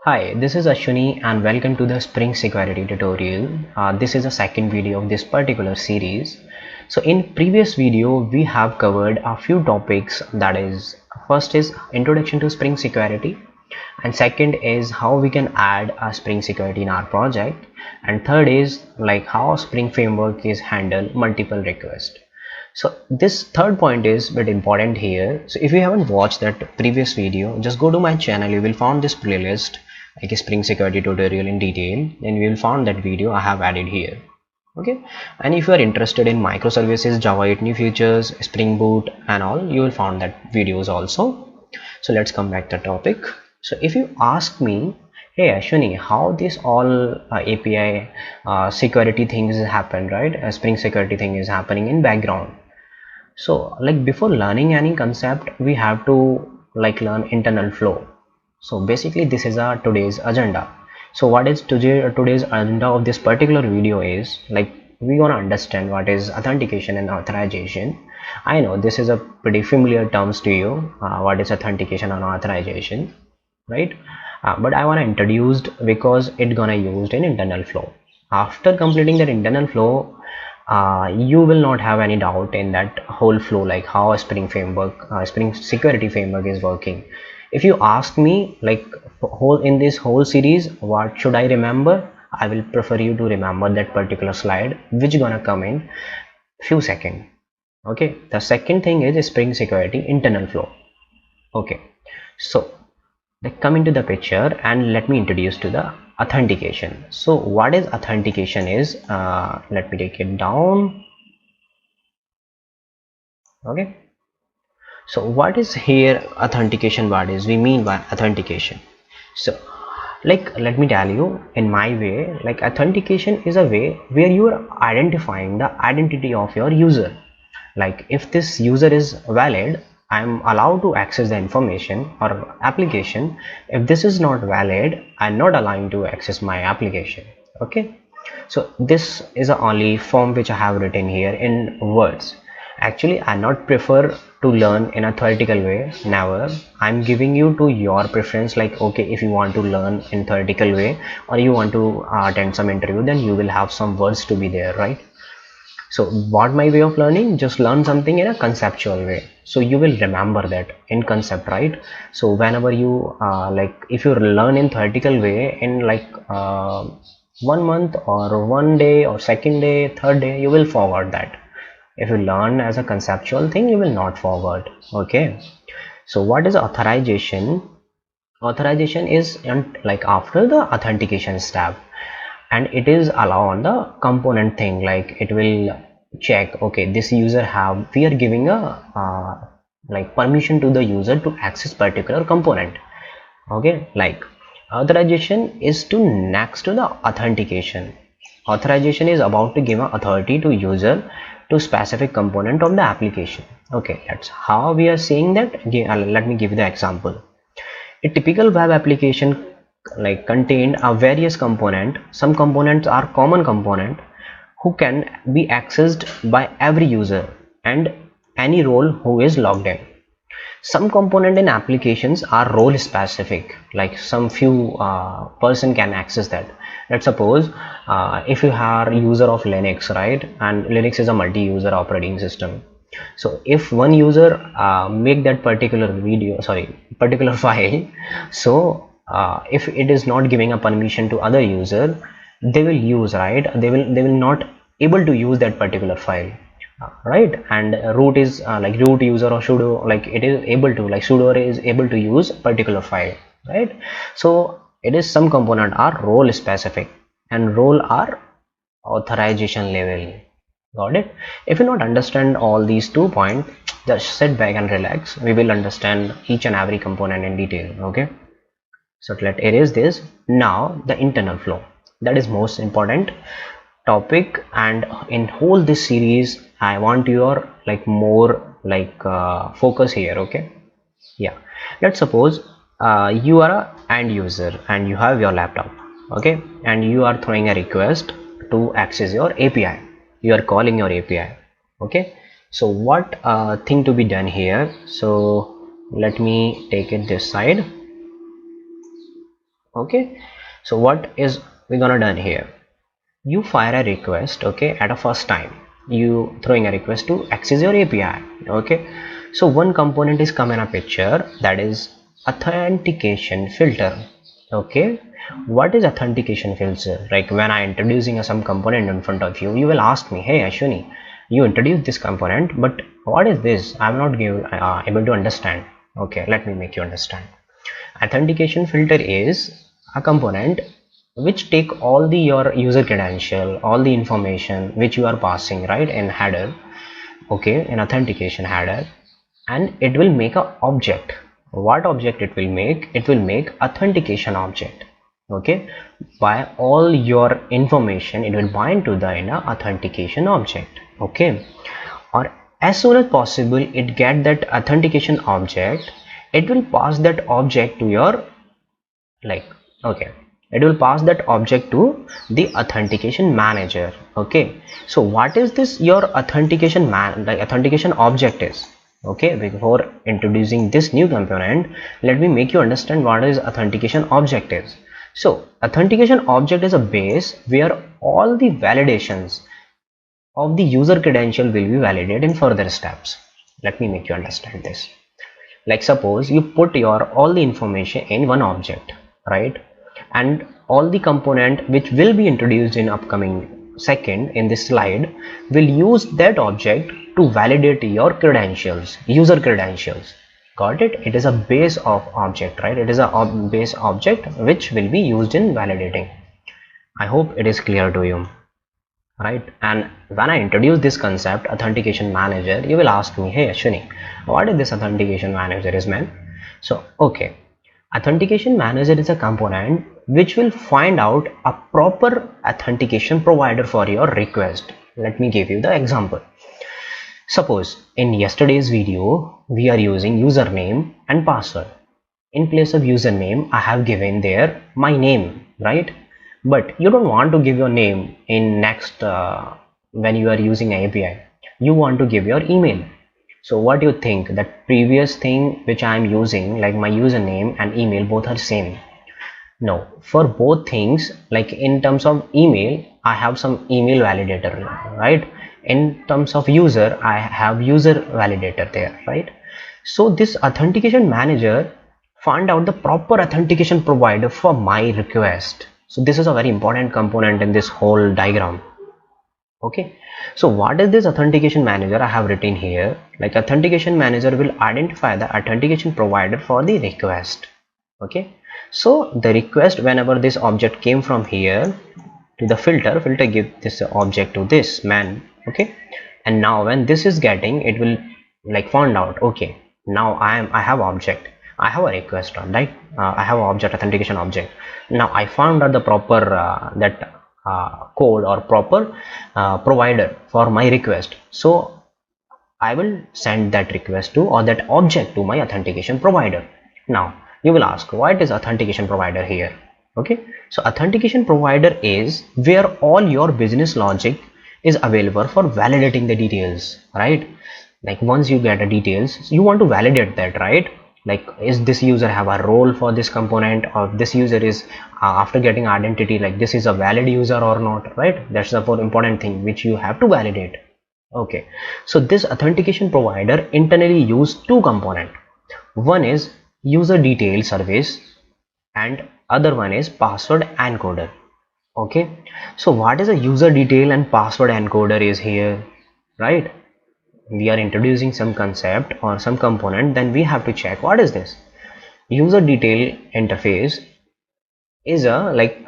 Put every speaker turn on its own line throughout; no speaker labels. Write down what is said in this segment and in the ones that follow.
Hi, this is Ashwini and welcome to the Spring Security tutorial. This is the second video of this particular series. So in previous video, we have covered a few topics, that is, first is introduction to Spring Security, and second is how we can add a Spring Security in our project, and third is like how Spring Framework is handle multiple requests. So this third point is a bit important here. So if you haven't watched that previous video, just go to my channel. You will find this playlist like a Spring Security tutorial in detail, and you will find that video I have added here. Okay, and if you are interested in microservices, Java 8 new features, Spring Boot and all, you will find that videos also. So let's come back to the topic. So if you ask me, hey Ashwini, how this all API security things happen, right? A Spring Security thing is happening in background. So like before learning any concept, we have to like learn internal flow. So basically this is our today's agenda. So what is today's agenda of this particular video is like we gonna understand what is authentication and authorization. I know this is a pretty familiar terms to you, what is authentication and authorization, right? But I want to introduce because it gonna used in internal flow. After completing that internal flow, you will not have any doubt in that whole flow, like how a Spring Security Framework is working. If you ask me, like whole in this whole series, what should I remember? I will prefer you to remember that particular slide, which gonna come in few seconds. Okay, the second thing is Spring Security internal flow. Okay, so like come into the picture and let me introduce to the authentication. So what is authentication is, let me take it down. Okay, so what is here authentication, what is we mean by authentication? So like let me tell you in my way, like authentication is a way where you are identifying the identity of your user. Like if this user is valid, I'm allowed to access the information or application. If this is not valid, I'm not allowing to access my application. Okay, so this is the only form which I have written here in words. Actually I not prefer to learn in a theoretical way, never. I'm giving you to your preference, like okay, if you want to learn in theoretical way or you want to attend some interview, then you will have some words to be there, right? So what my way of learning, just learn something in a conceptual way, so you will remember that in concept, right? So whenever you like if you learn in theoretical way in like 1 month or 1 day or second day, third day, you will forward that. If you learn as a conceptual thing, you will not forward. Okay, so what is authorization? Authorization is like after the authentication step, and it is allow on the component thing, like it will check, okay, this user have, we are giving a like permission to the user to access particular component. Okay, like authorization is to next to the authentication. Authorization is about to give an authority to user to specific component of the application. Okay, that's how we are saying that. Let me give you the example. A typical web application like contained a various component. Some components are common component who can be accessed by every user and any role who is logged in. Some component in applications are role specific, like some few person can access that. Let's suppose if you are user of Linux, right, and Linux is a multi-user operating system. So if one user make that particular file, so if it is not giving a permission to other user, they will use, right, they will not able to use that particular file, right? And root is like root user or sudo, like it is able to, like sudo is able to use particular file, right? So it is some component are role specific and role are authorization level. Got it? If you not understand all these 2 points, just sit back and relax, we will understand each and every component in detail. Okay, so let erase this. Now the internal flow, that is most important topic, and in whole this series I want your like more like focus here. Okay, yeah, let's suppose you are a end user and you have your laptop. Okay, and you are throwing a request to access your API, you are calling your API. Okay, so what thing to be done here? So let me take it this side. Okay, so what is we gonna done here? You fire a request, okay, at a first time you throwing a request to access your API. Okay, so one component is come in a picture, that is authentication filter. Okay, what is authentication filter? Like when I introducing some component in front of you, you will ask me, hey Ashwini, you introduced this component, but what is this? I'm not able to understand. Okay, let me make you understand. Authentication filter is a component which take all the your user credential, all the information which you are passing right in header, okay, in authentication header, and it will make a object. What object it will make? It will make authentication object. Okay, by all your information it will bind to the inner authentication object. Okay, or as soon as possible it get that authentication object, it will pass that object to your, like, okay, it will pass that object to the authentication manager. Okay, so what is this your authentication like authentication object is? Okay, before introducing this new component, let me make you understand what is authentication object is. So authentication object is a base where all the validations of the user credential will be validated in further steps. Let me make you understand this. Like suppose you put your all the information in one object, right, and all the component which will be introduced in upcoming second in this slide will use that object to validate your credentials, user credentials. Got it? It is a base of object, right? It is a base object which will be used in validating. I hope it is clear to you, right? And when I introduce this concept authentication manager, you will ask me, hey Ashwini, what is this authentication manager is, man? So okay, authentication manager is a component which will find out a proper authentication provider for your request. Let me give you the example. Suppose in yesterday's video we are using username and password. In place of username I have given there my name, right? But you don't want to give your name in next when you are using API, you want to give your email. So what do you think, that previous thing which I am using, like my username and email, both are same? No, for both things, like in terms of email I have some email validator, right? In terms of user I have user validator there, right? So this authentication manager find out the proper authentication provider for my request. So this is a very important component in this whole diagram. Okay, so what is this authentication manager I have written here? Like authentication manager will identify the authentication provider for the request. Okay, so the request, whenever this object came from here to the filter give this object to this man. Okay, and now when this is getting, it will like found out, okay, now I have object, I have a request on, right? I have object, authentication object. Now I found out the proper that code or proper provider for my request. So I will send that request to, or that object to, my authentication provider. Now you will ask, what is authentication provider here? Okay, so authentication provider is where all your business logic is available for validating the details, right? Like once you get the details, you want to validate that, right? Like, is this user have a role for this component, or this user is after getting identity, like this is a valid user or not, right? That's the important thing which you have to validate. Okay, so this authentication provider internally use two components. One is user detail service and other one is password encoder. Okay, so what is a user detail and password encoder is here, right? We are introducing some concept or some component, then we have to check what is this. User detail interface is a like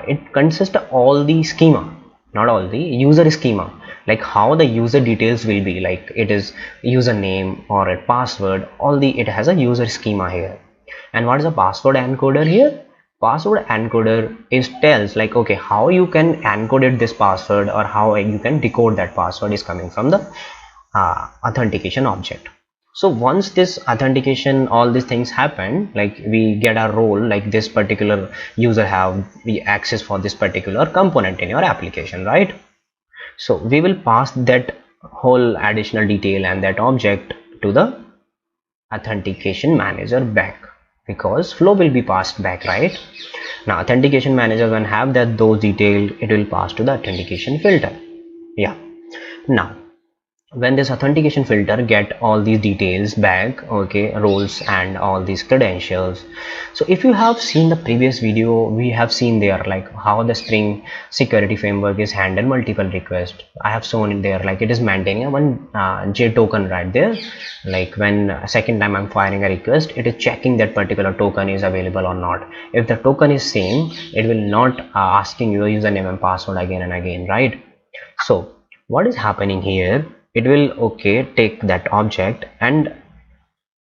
it consists of all the schema, not all the user schema, like how the user details will be, like it is username or a password, all the it has a user schema here. And what is a password encoder here? Password encoder is tells like, okay, how you can encode it, this password, or how you can decode that password is coming from the authentication object. So once this authentication, all these things happen, like we get a role, like this particular user have the access for this particular component in your application, right? So we will pass that whole additional detail and that object to the authentication manager back. because flow will be passed back, right? Now authentication manager, when have that those details, it will pass to the authentication filter. Yeah. Now when this authentication filter get all these details back, okay, roles and all these credentials. So if you have seen the previous video, we have seen there like how the Spring security framework is handle multiple requests. I have shown it there, like it is maintaining a one J token right there. Like when second time I'm firing a request, it is checking that particular token is available or not. If the token is same, it will not asking your username and password again and again, right? So what is happening here, it will okay take that object, and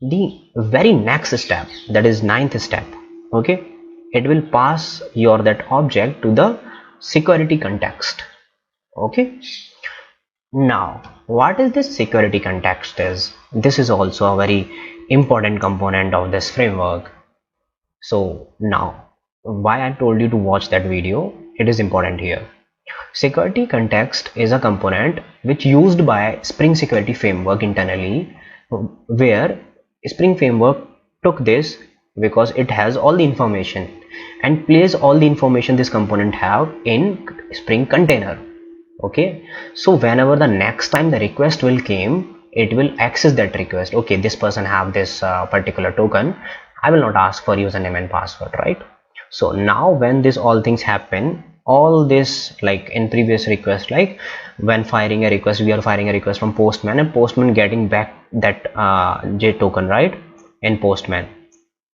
the very next step, that is ninth step, okay, it will pass your that object to the security context. Okay, now what is this security context is, this is also a very important component of this framework. So now why I told you to watch that video, it is important here. Security context is a component which used by Spring Security Framework internally, where Spring Framework took this because it has all the information and plays all the information this component have in Spring container. Okay, so whenever the next time the request will came, it will access that request. Okay, this person have this particular token, I will not ask for username and password, right? So now when this all things happen, all this like in previous request, like when firing a request, we are firing a request from Postman and Postman getting back that J token, right, in Postman.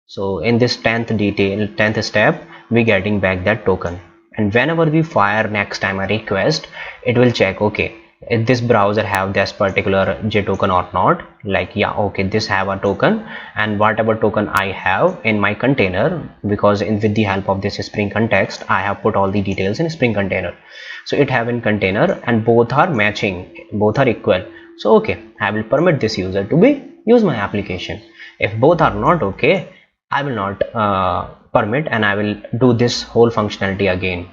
So in this 10th step, we getting back that token, and whenever we fire next time a request, it will check, okay, if this browser have this particular J token or not. Like yeah, okay, this have a token, and whatever token I have in my container, because with the help of this Spring context, I have put all the details in Spring container, so it have in container and both are matching, both are equal. So okay, I will permit this user to be use my application. If both are not okay, I will not permit, and I will do this whole functionality again,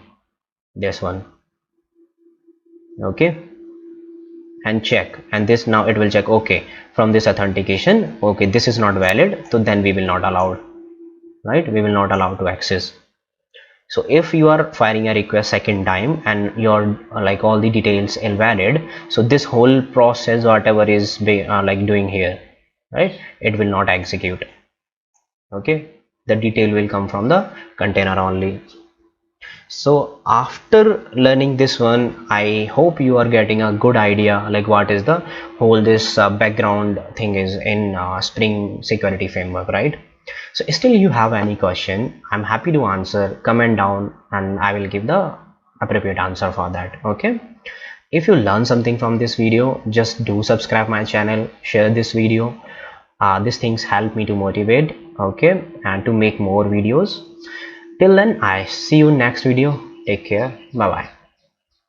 this one, okay, and check, and this now it will check, okay, from this authentication, okay, this is not valid, so then we will not allow, right, we will not allow to access. So if you are firing a request second time and your like all the details invalid, so this whole process whatever is like doing here, right, it will not execute. Okay, the detail will come from the container only. So after learning this one, I hope you are getting a good idea like what is the whole this background thing is in Spring security framework, right? So still you have any question, I'm happy to answer, comment down and I will give the appropriate answer for that. Okay, if you learn something from this video, just do subscribe my channel, share this video. These things help me to motivate, okay, and to make more videos. Till then, I see you next video. Take care. Bye bye.